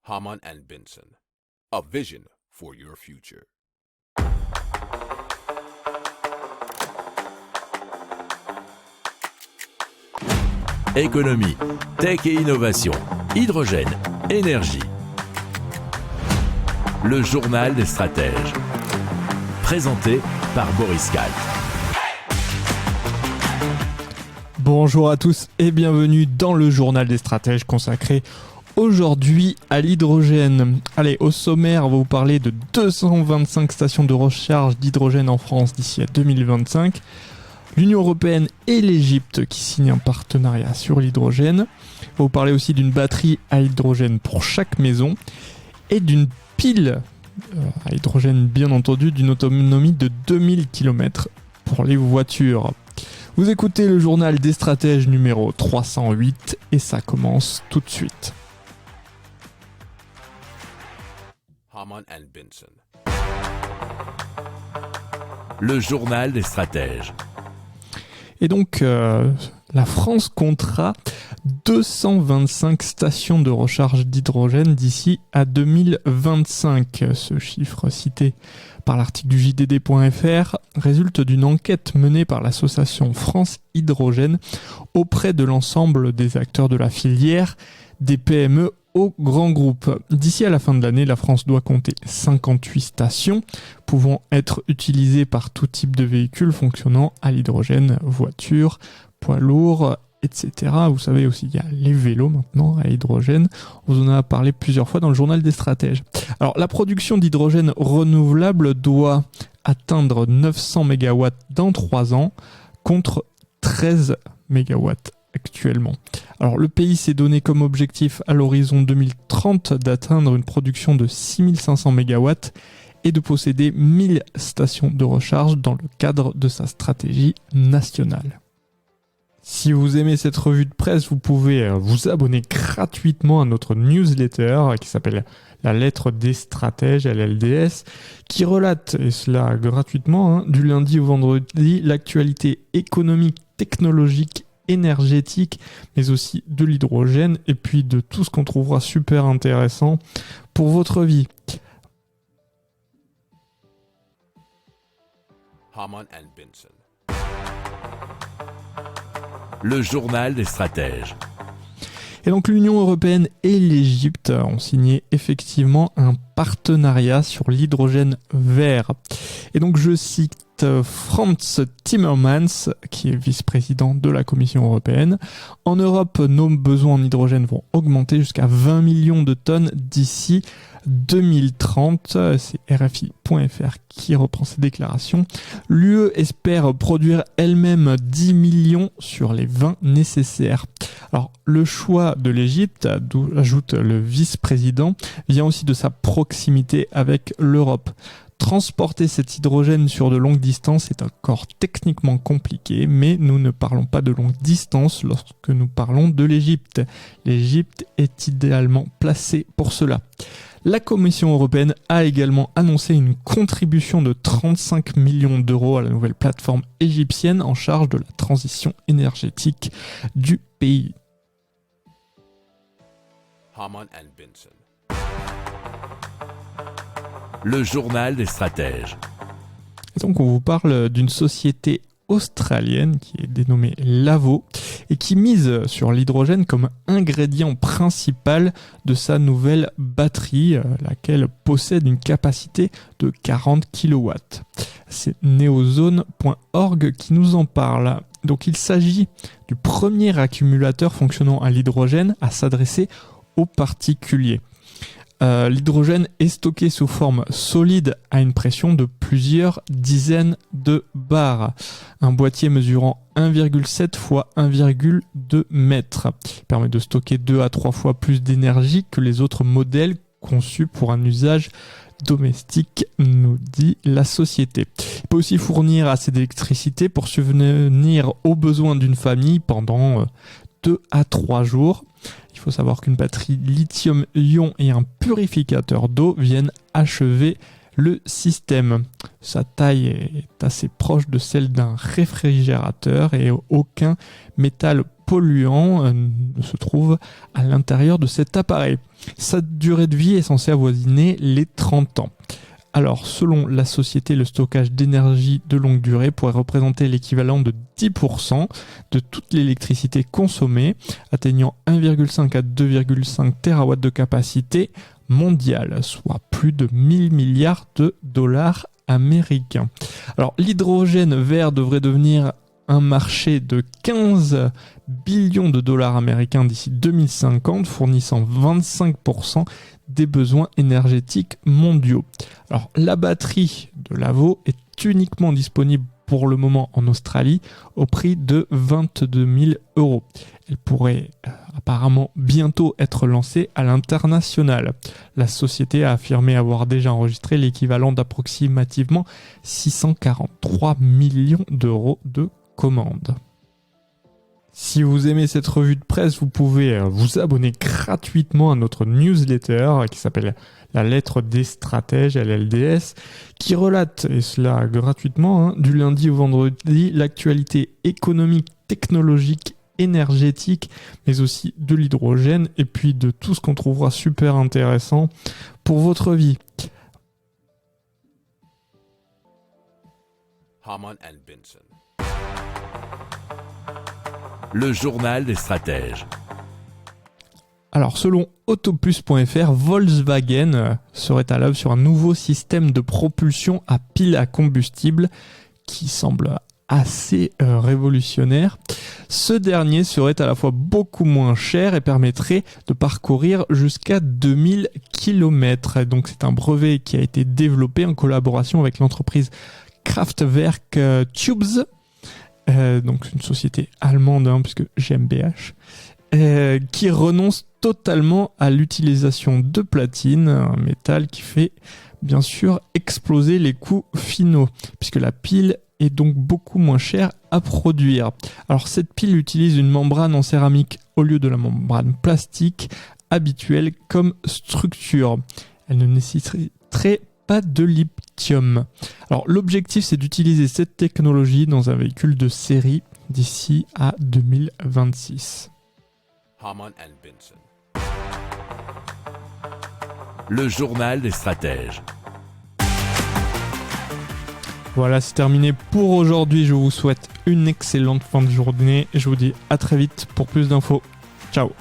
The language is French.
Hamann and Benson, a vision for your future. Économie, tech et innovation, hydrogène, énergie. Le journal des stratèges. Présenté par Boris Kalt. Bonjour à tous et bienvenue dans le journal des stratèges consacré aujourd'hui à l'hydrogène. Allez, au sommaire, on va vous parler de 225 stations de recharge d'hydrogène en France d'ici à 2025. L'Union européenne et l'Égypte qui signent un partenariat sur l'hydrogène. On va vous parler aussi d'une batterie à hydrogène pour chaque maison et d'une pile à hydrogène, bien entendu, d'une autonomie de 2000 km pour les voitures. Vous écoutez le journal des stratèges numéro 308 et ça commence tout de suite. Hamann and Benson. Le journal des stratèges. Et donc, la France comptera 225 stations de recharge d'hydrogène d'ici à 2025. Ce chiffre cité par l'article du JDD.fr résulte d'une enquête menée par l'association France Hydrogène auprès de l'ensemble des acteurs de la filière, des PME aux grands groupes. D'ici à la fin de l'année, la France doit compter 58 stations pouvant être utilisées par tout type de véhicules fonctionnant à l'hydrogène, voitures, poids lourds, etc. Vous savez aussi, il y a les vélos maintenant à hydrogène. On vous en a parlé plusieurs fois dans le journal des stratèges. Alors, la production d'hydrogène renouvelable doit atteindre 900 MW dans 3 ans contre 13 MW actuellement. Alors, le pays s'est donné comme objectif à l'horizon 2030 d'atteindre une production de 6500 MW et de posséder 1000 stations de recharge dans le cadre de sa stratégie nationale. Si vous aimez cette revue de presse, vous pouvez vous abonner gratuitement à notre newsletter qui s'appelle La Lettre des Stratèges, LLDS, qui relate, et cela gratuitement, du lundi au vendredi, l'actualité économique, technologique, énergétique, mais aussi de l'hydrogène, et puis de tout ce qu'on trouvera super intéressant pour votre vie. Hamann and Benson. Le journal des stratèges. Et donc l'Union européenne et l'Égypte ont signé effectivement un partenariat sur l'hydrogène vert. Et donc je cite Frans Timmermans, qui est vice-président de la Commission européenne. En Europe, nos besoins en hydrogène vont augmenter jusqu'à 20 millions de tonnes d'ici 2030. C'est RFI.fr qui reprend ces déclarations. L'UE espère produire elle-même 10 millions sur les 20 nécessaires. Alors, le choix de l'Égypte, ajoute le vice-président, vient aussi de sa proximité avec l'Europe. Transporter cet hydrogène sur de longues distances est encore techniquement compliqué, mais nous ne parlons pas de longue distance lorsque nous parlons de l'Égypte. L'Égypte est idéalement placée pour cela. La Commission européenne a également annoncé une contribution de 35 millions d'euros à la nouvelle plateforme égyptienne en charge de la transition énergétique du pays. Hamann and Benson. Le journal des stratèges. Et donc on vous parle d'une société australienne qui est dénommée Lavo et qui mise sur l'hydrogène comme ingrédient principal de sa nouvelle batterie, laquelle possède une capacité de 40 kW. C'est neozone.org qui nous en parle. Donc il s'agit du premier accumulateur fonctionnant à l'hydrogène à s'adresser aux particuliers. L'hydrogène est stocké sous forme solide à une pression de plusieurs dizaines de bars. Un boîtier mesurant 1,7 x 1,2 mètres permet de stocker 2 à 3 fois plus d'énergie que les autres modèles conçus pour un usage domestique, nous dit la société. Il peut aussi fournir assez d'électricité pour subvenir aux besoins d'une famille pendant 2 à 3 jours. Il faut savoir qu'une batterie lithium-ion et un purificateur d'eau viennent achever le système. Sa taille est assez proche de celle d'un réfrigérateur et aucun métal polluants se trouvent à l'intérieur de cet appareil. Sa durée de vie est censée avoisiner les 30 ans. Alors, selon la société, le stockage d'énergie de longue durée pourrait représenter l'équivalent de 10% de toute l'électricité consommée, atteignant 1,5 à 2,5 TW de capacité mondiale, soit plus de 1000 milliards de dollars américains. Alors, l'hydrogène vert devrait devenir un marché de 15 billions de dollars américains d'ici 2050, fournissant 25% des besoins énergétiques mondiaux. Alors, la batterie de Lavo est uniquement disponible pour le moment en Australie au prix de 22 000 €. Elle pourrait apparemment bientôt être lancée à l'international. La société a affirmé avoir déjà enregistré l'équivalent d'approximativement 643 millions d'euros de commandes. Si vous aimez cette revue de presse, vous pouvez vous abonner gratuitement à notre newsletter qui s'appelle La lettre des stratèges, LLDS, qui relate, et cela gratuitement, du lundi au vendredi, l'actualité économique, technologique, énergétique, mais aussi de l'hydrogène, et puis de tout ce qu'on trouvera super intéressant pour votre vie. Harman and Benson. Le journal des stratèges. Alors, selon Autoplus.fr, Volkswagen serait à l'œuvre sur un nouveau système de propulsion à pile à combustible qui semble assez révolutionnaire. Ce dernier serait à la fois beaucoup moins cher et permettrait de parcourir jusqu'à 2000 km. Donc, c'est un brevet qui a été développé en collaboration avec l'entreprise Kraftwerk Tubes. Donc une société allemande, puisque GmbH, qui renonce totalement à l'utilisation de platine, un métal qui fait bien sûr exploser les coûts finaux, puisque la pile est donc beaucoup moins chère à produire. Alors cette pile utilise une membrane en céramique au lieu de la membrane plastique habituelle comme structure. Elle ne nécessiterait pas de lithium. Alors l'objectif, c'est d'utiliser cette technologie dans un véhicule de série d'ici à 2026. Harman and Benson. Le journal des stratèges. Voilà, c'est terminé pour aujourd'hui. Je vous souhaite une excellente fin de journée. Je vous dis à très vite pour plus d'infos. Ciao.